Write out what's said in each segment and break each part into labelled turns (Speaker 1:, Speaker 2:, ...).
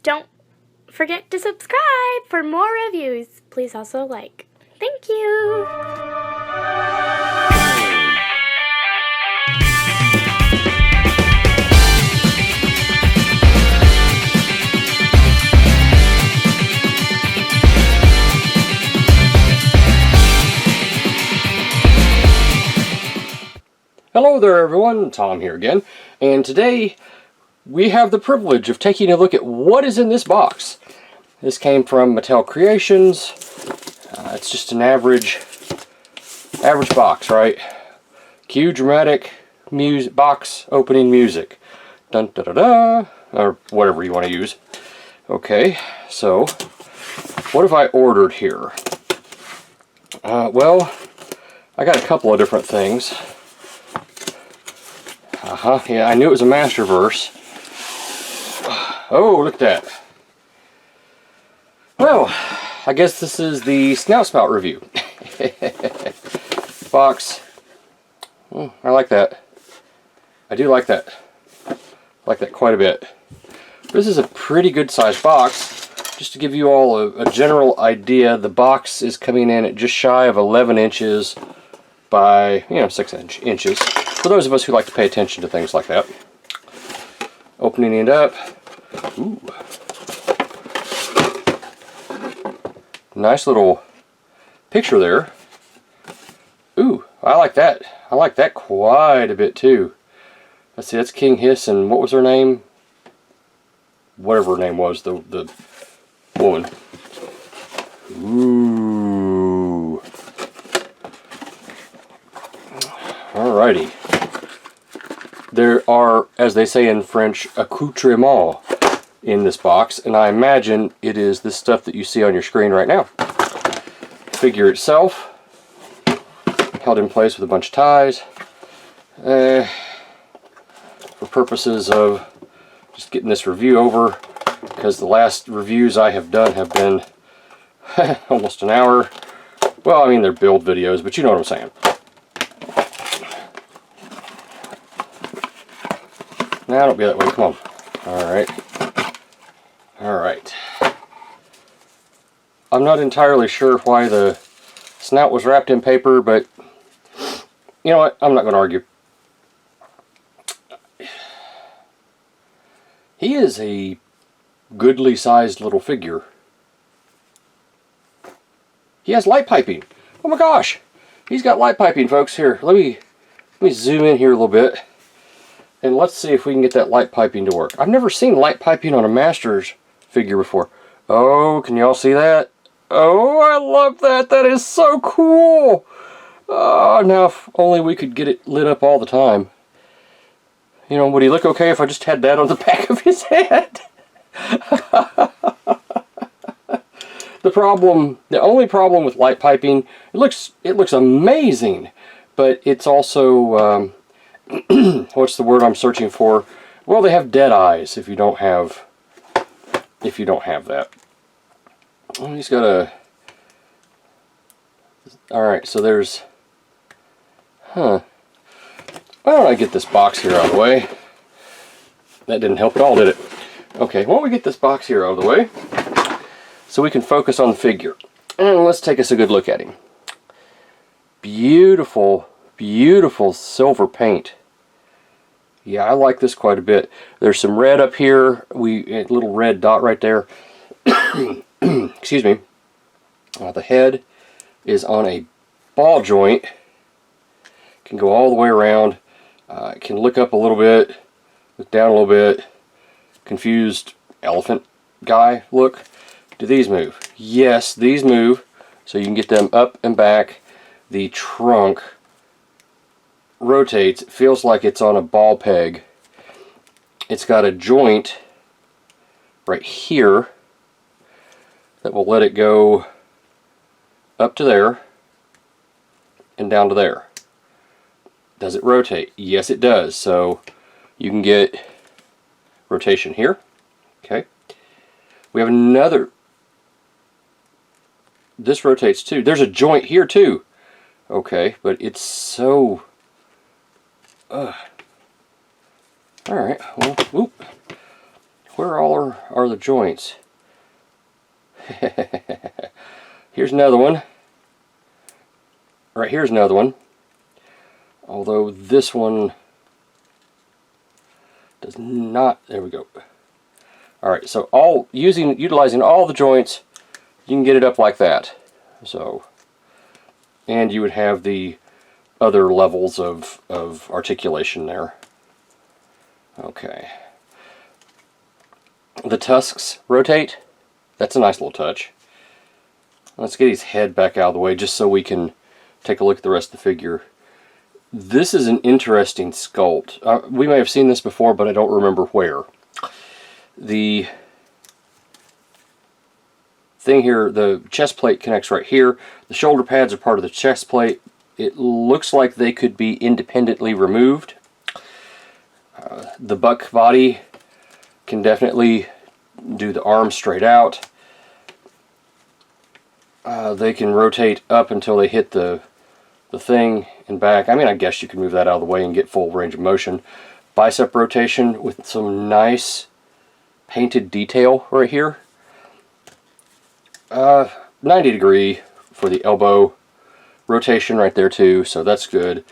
Speaker 1: don't forget to subscribe for more reviews. Please also like. Thank you.
Speaker 2: Hello there everyone, Tom here again, and today we have the privilege of taking a look at what is in this box. This came from Mattel Creations. It's just an average box, right? Cue dramatic music box opening music. Dun da da da, or whatever you want to use. Okay, so what have I ordered here? Well, I got a couple of different things. Yeah, I knew it was a Masterverse. Oh, look at that. Well, I guess this is the Snout Spout review. Box. I like that. I do like that. I like that quite a bit. This is a pretty good sized box. Just to give you all a general idea, the box is coming in at just shy of 11 inches by, 6 inches. For those of us who like to pay attention to things like that. Opening it up. Ooh. Nice little picture there. Ooh, I like that. I like that quite a bit too. Let's see, that's King Hiss and what was her name? Whatever her name was, the woman. Ooh. Alrighty. There are, as they say in French, accoutrements in this box, and I imagine it is this stuff that you see on your screen right now. Figure itself, held in place with a bunch of ties. For purposes of just getting this review over, because the last reviews I have done have been almost an hour. Well, I mean, they're build videos, but you know what I'm saying. Now, don't be that way. Come on. Alright. Alright. I'm not entirely sure why the snout was wrapped in paper, but you know what? I'm not going to argue. He is a goodly sized little figure. He has light piping. Oh my gosh! He's got light piping, folks. Here, let me zoom in here a little bit. And let's see if we can get that light piping to work. I've never seen light piping on a Masters figure before. Oh, can y'all see that? Oh, I love that. That is so cool. Oh, now if only we could get it lit up all the time. You know, would he look okay if I just had that on the back of his head? The only problem with light piping, it looks amazing, but it's also what's the word I'm searching for? Well, they have dead eyes if you don't have that. Oh, he's got a. Alright, so there's. Why don't I get this box here out of the way? That didn't help at all, did it? Okay, why don't we get this box here out of the way so we can focus on the figure. And let's take us a good look at him. Beautiful, beautiful silver paint. Yeah, I like this quite a bit. There's some red up here. A little red dot right there. Excuse me. The head is on a ball joint. Can go all the way around. Can look up a little bit, look down a little bit. Confused elephant guy look. Do these move? Yes, these move. So you can get them up and back. The trunk rotates. It feels like it's on a ball peg. It's got a joint right here that will let it go up to there and down to there. Does it rotate? Yes, it does. So you can get rotation here. Okay. We have another. This rotates too. There's a joint here too. Okay, but it's so. Alright, well, whoop. Where all are the joints? Here's another one. Right here's another one. Although this one does not. There we go. Alright, so utilizing all the joints, you can get it up like that. So, and you would have the other levels of articulation there. Okay. The tusks rotate. That's a nice little touch. Let's get his head back out of the way just so we can take a look at the rest of the figure. This is an interesting sculpt. We may have seen this before, but I don't remember where. The thing here, the chest plate connects right here. The shoulder pads are part of the chest plate. It looks like they could be independently removed. The buck body can definitely do the arms straight out. They can rotate up until they hit the thing and back. I mean, I guess you can move that out of the way and get full range of motion. Bicep rotation with some nice painted detail right here. 90 degree for the elbow. Rotation right there too, so that's good.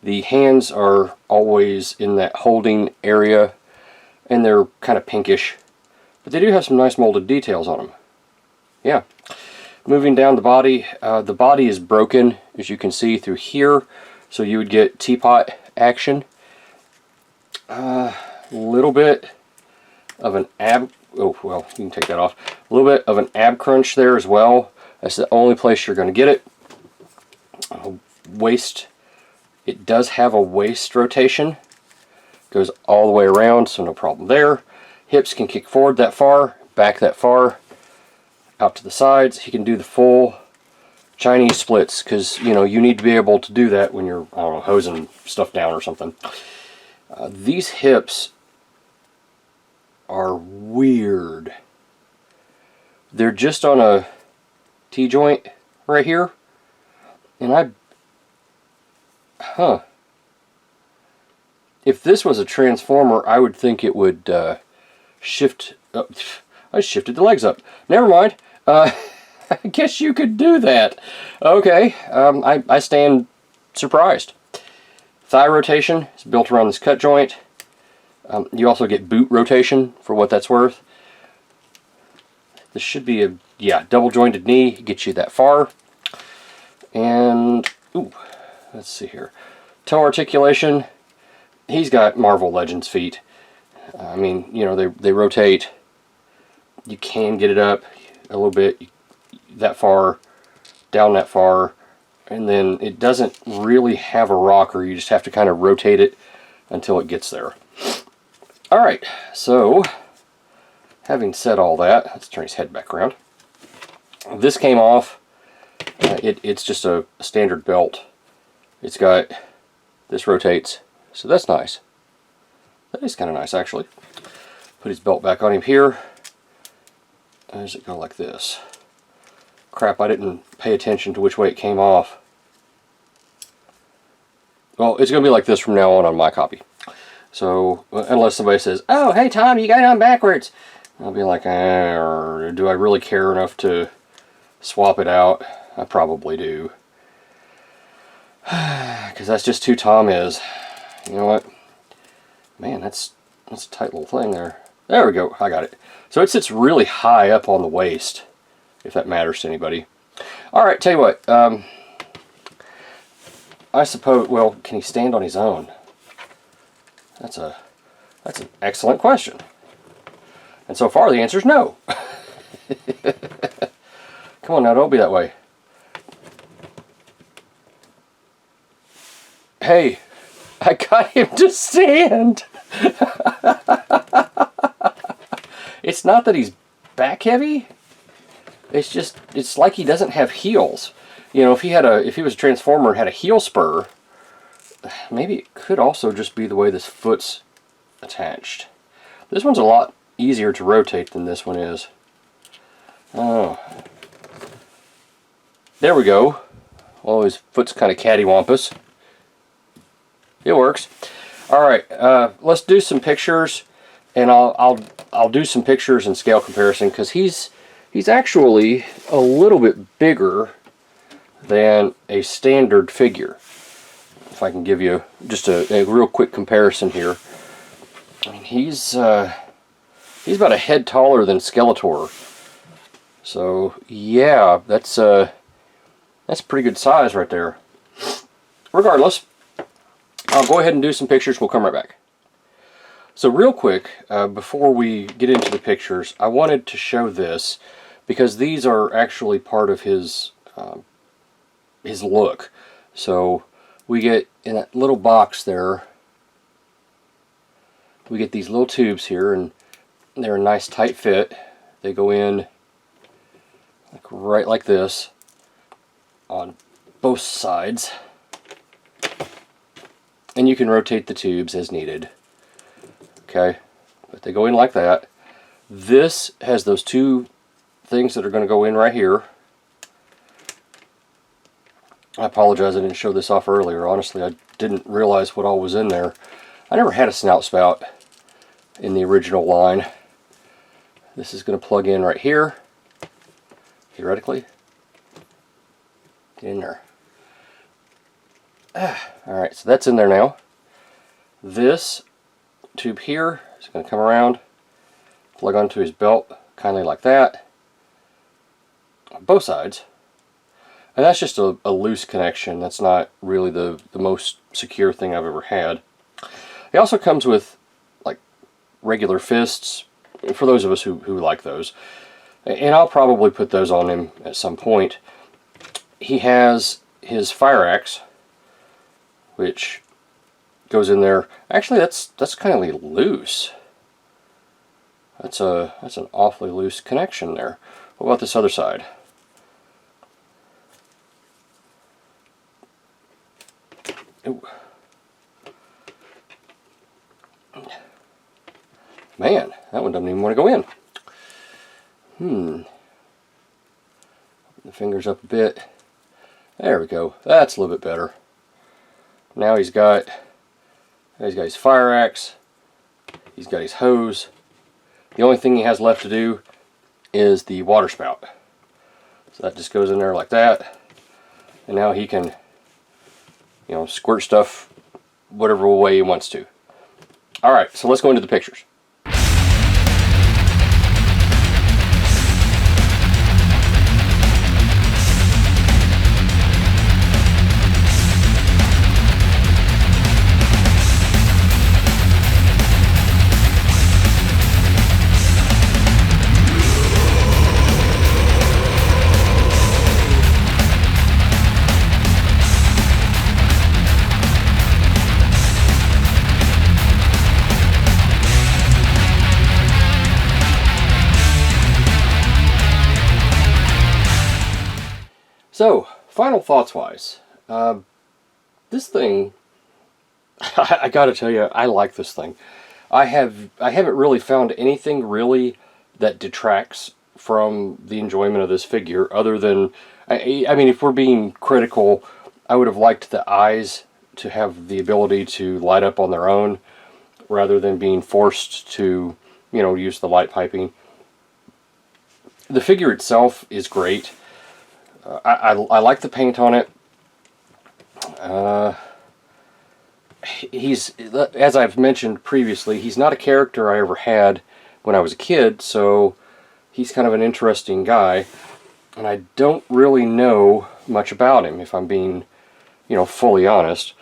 Speaker 2: The hands are always in that holding area, and they're kind of pinkish. But they do have some nice molded details on them. Yeah. Moving down the body is broken, as you can see through here, so you would get teapot action. Little bit of an ab, oh well, you can take that off. A little bit of an ab crunch there as well. That's the only place you're going to get it. Waist, it does have a waist rotation. Goes all the way around, so no problem there. Hips can kick forward that far, back that far, out to the sides. He can do the full Chinese splits, because you need to be able to do that when you're, I don't know, hosing stuff down or something. These hips are weird. They're just on a T-joint right here, and if this was a transformer, I would think it would shift up. I shifted the legs up. Never mind. I guess you could do that. Okay, I stand surprised. Thigh rotation is built around this cut joint. You also get boot rotation for what that's worth. This should be a, yeah, double jointed knee, gets you that far. And, ooh, let's see here. Toe articulation, he's got Marvel Legends feet. I mean, they rotate. You can get it up a little bit, that far, down that far, and then it doesn't really have a rocker. You just have to kind of rotate it until it gets there. Alright, so having said all that, let's turn his head back around. This came off. It's just a standard belt. It's got, this rotates, so that's nice. That is kind of nice, actually. Put his belt back on him here. Does it go like this? Crap, I didn't pay attention to which way it came off. Well, it's going to be like this from now on my copy. So, unless somebody says, oh, hey Tom, you got it on backwards. I'll be like, do I really care enough to swap it out? I probably do. Because that's just who Tom is. You know what? Man, that's a tight little thing there. There we go, I got it. So it sits really high up on the waist, if that matters to anybody. Alright, tell you what, I suppose, well, can he stand on his own? That's an excellent question. And so far the answer is no. Come on now, don't be that way. Hey, I got him to stand. It's not that he's back heavy. It's like he doesn't have heels. If he was a transformer and had a heel spur, maybe it could also just be the way this foot's attached. This one's a lot easier to rotate than this one is. Oh. There we go. Well, his foot's kind of cattywampus. It works. Alright, let's do some pictures. and I'll do some pictures and scale comparison, because he's actually a little bit bigger than a standard figure. If I can give you just a real quick comparison here. I mean, he's about a head taller than Skeletor. So yeah, that's pretty good size right there. Regardless, I'll go ahead and do some pictures. We'll come right back. So real quick, before we get into the pictures, I wanted to show this because these are actually part of his look. So we get in that little box there, we get these little tubes here, and they're a nice tight fit. They go in right like this on both sides, and you can rotate the tubes as needed. Okay, but they go in like that. This has those two things that are going to go in right here. I apologize I didn't show this off earlier. Honestly, I didn't realize what all was in there. I never had a Snout Spout in the original line. This is going to plug in right here, theoretically. Get in there. Alright, so that's in there now. This tube here is going to come around, plug onto his belt, kindly like that, on both sides. And that's just a loose connection. That's not really the most secure thing I've ever had. It also comes with like regular fists, for those of us who like those. And I'll probably put those on him at some point. He has his fire axe, which goes in there. Actually, that's kind of loose. That's an awfully loose connection there. What about this other side? Ooh. Man, that one doesn't even want to go in. Open the fingers up a bit. There we go. That's a little bit better. Now he's got his fire axe. He's got his hose. The only thing he has left to do is the water spout. So that just goes in there like that. And now he can, you know, squirt stuff whatever way he wants to. Alright, so let's go into the pictures. So, final thoughts wise, this thing, I gotta tell you, I like this thing. I haven't really found anything really that detracts from the enjoyment of this figure, other than, I mean, if we're being critical, I would have liked the eyes to have the ability to light up on their own, rather than being forced to, you know, use the light piping. The figure itself is great. I like the paint on it. He's, as I've mentioned previously, he's not a character I ever had when I was a kid, so he's kind of an interesting guy, and I don't really know much about him, if I'm being, you know, fully honest.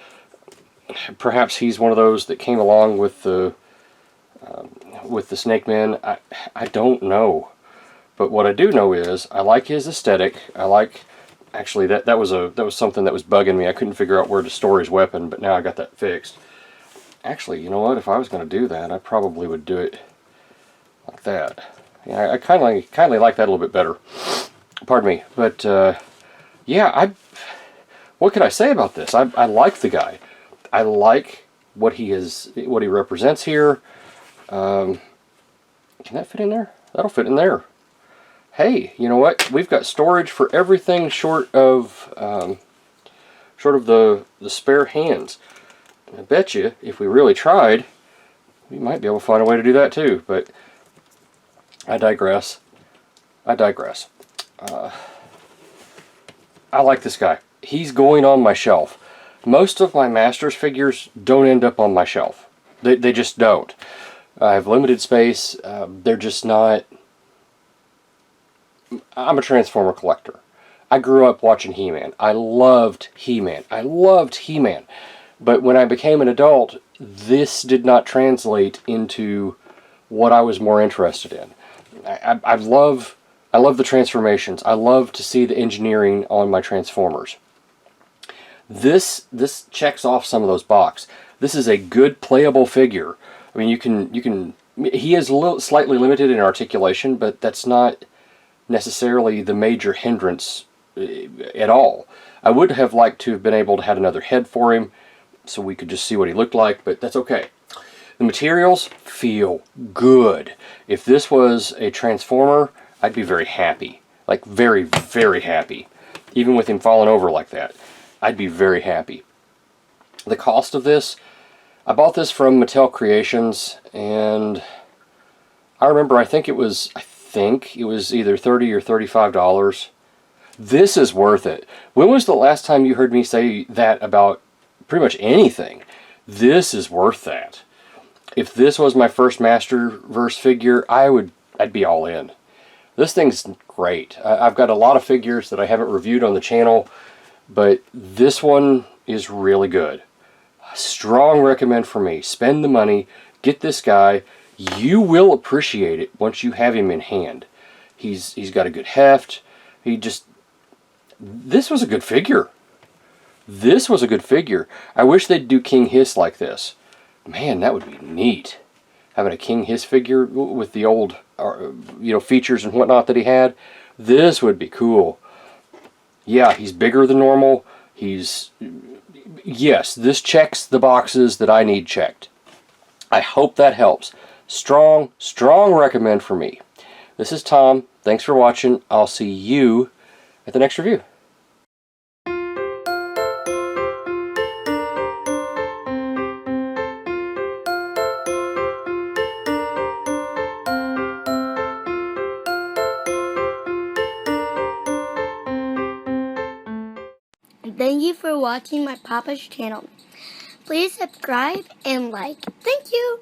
Speaker 2: Perhaps he's one of those that came along with the Snake Men. I don't know. But what I do know is I like his aesthetic. I like, actually that was something that was bugging me. I couldn't figure out where to store his weapon, but now I got that fixed. Actually, you know what? If I was going to do that, I probably would do it like that. Yeah, I kind of like that a little bit better. Pardon me, but yeah, what can I say about this? I like the guy. I like what he represents here. Can that fit in there? That'll fit in there. Hey, you know what? We've got storage for everything short of the spare hands. I bet you, if we really tried, We might be able to find a way to do that too, but I digress. I digress. I like this guy. He's going on my shelf. Most of my Masters figures don't end up on my shelf. They just don't. I have limited space. They're just not... I'm a Transformer collector. I grew up watching He-Man. I loved He-Man. I loved He-Man. But when I became an adult, this did not translate into what I was more interested in. I love the transformations. I love to see the engineering on my Transformers. This checks off some of those boxes. This is a good playable figure. I mean, you can. He is slightly limited in articulation, but that's not necessarily the major hindrance at all. I would have liked to have been able to have another head for him, so we could just see what he looked like, but that's okay. The materials feel good. If this was a Transformer, I'd be very happy. Like, very, very happy. Even with him falling over like that, I'd be very happy. The cost of this, I bought this from Mattel Creations, and I remember, I think it was either $30 or $35. This is worth it. When was the last time you heard me say that about pretty much anything? This is worth that. If this was my first Masterverse figure, I'd be all in. This thing's great. I've got a lot of figures that I haven't reviewed on the channel, but this one is really good. Strong recommend for me. Spend the money, get this guy. You will appreciate it once you have him in hand. He's got a good heft. This was a good figure. This was a good figure. I wish they'd do King Hiss like this. Man, that would be neat. Having a King Hiss figure with the old, features and whatnot that he had. This would be cool. Yeah, he's bigger than normal. Yes, this checks the boxes that I need checked. I hope that helps. Strong recommend for me. This is Tom. Thanks for watching. I'll see you at the next review.
Speaker 1: Thank you for watching my Papa's channel. Please subscribe and like. Thank you.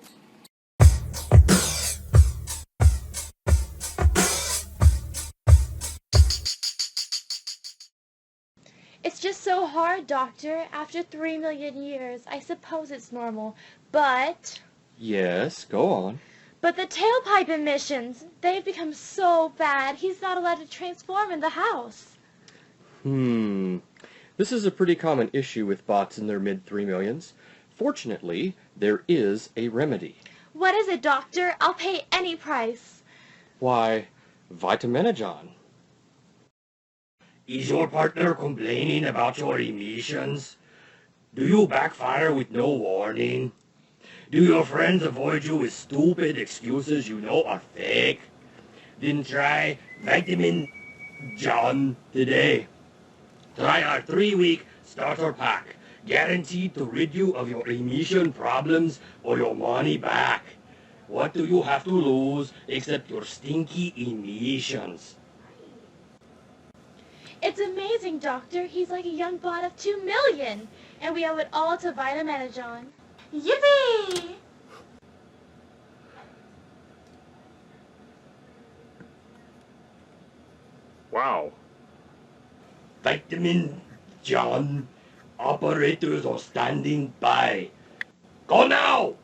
Speaker 1: It's just so hard, Doctor. After 3 million years, I suppose it's normal. But...
Speaker 2: Yes, go on.
Speaker 1: But the tailpipe emissions, they've become so bad, he's not allowed to transform in the house.
Speaker 2: This is a pretty common issue with bots in their mid-3 millions. Fortunately, there is a remedy.
Speaker 1: What is it, Doctor? I'll pay any price.
Speaker 2: Why, Vitaminogen.
Speaker 3: Is your partner complaining about your emissions? Do you backfire with no warning? Do your friends avoid you with stupid excuses you know are fake? Then try Vitamin John today. Try our 3-week starter pack, guaranteed to rid you of your emission problems or your money back. What do you have to lose except your stinky emissions?
Speaker 1: It's amazing, Doctor. He's like a young bot of 2 million. And we owe it all to Vitaminogen. Yippee!
Speaker 2: Wow.
Speaker 3: Vitamin John, operators are standing by. Go now!